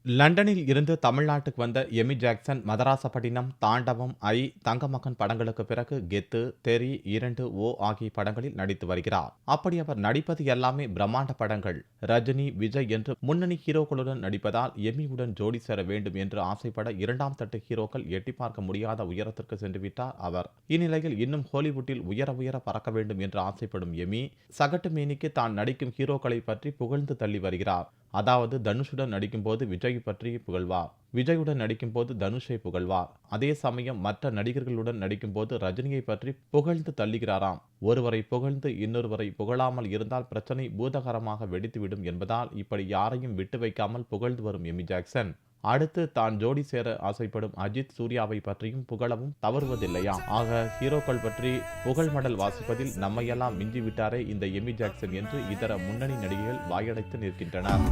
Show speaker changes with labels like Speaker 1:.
Speaker 1: லண்டனில் இருந்து தமிழ்நாட்டுக்கு வந்த எமி ஜாக்சன் மதராசப்பட்டினம், தாண்டவம், தங்கமகன் படங்களுக்கு பிறகு கெத்து, தெறி, 2 ஆகிய படங்களில் நடித்து வருகிறார். அப்படி அவர் நடிப்பது எல்லாமே பிரம்மாண்ட படங்கள். ரஜினி, விஜய் என்று முன்னணி ஹீரோக்களுடன் நடிப்பதால் எமியுடன் ஜோடி சேர வேண்டும் என்று ஆசைப்பட இரண்டாம் தட்டு ஹீரோக்கள் எட்டி பார்க்க முடியாத உயரத்திற்கு சென்றுவிட்டார் அவர். இந்நிலையில் இன்னும் ஹாலிவுட்டில் உயர பறக்க வேண்டும் என்று ஆசைப்படும் எமி, சகட்டு மேனிக்கு தான் நடிக்கும் ஹீரோக்களை பற்றி புகழ்ந்து தள்ளி வருகிறார். அதாவது தனுஷுடன் நடிக்கும்போது விஜய் பற்றி புகழ்வார், விஜயுடன் நடிக்கும் போது தனுஷை புகழ்வார். அதே சமயம் மற்ற நடிகர்களுடன் நடிக்கும் போது ரஜினியை பற்றி புகழ்ந்து தள்ளுகிறாராம். ஒருவரை புகழ்ந்து இன்னொருவரை புகழாமல் இருந்தால் பிரச்சனை பூதகரமாக வெடித்துவிடும் என்பதால் இப்படி யாரையும் விட்டு வைக்காமல் புகழ்ந்து வரும் எமி ஜாக்சன், அடுத்து தான் ஜோடி சேர ஆசைப்படும் அஜித், சூர்யாவை பற்றியும் புகழவும் தவறுவதில்லையாம். ஆக ஹீரோக்கள் பற்றி புகழ் மடல் வாசிப்பதில் நம்மையெல்லாம் மிஞ்சிவிட்டாரே இந்த எமி ஜாக்சன் என்று இதர முன்னணி நடிகைகள் வாயடைத்து நிற்கின்றனர்.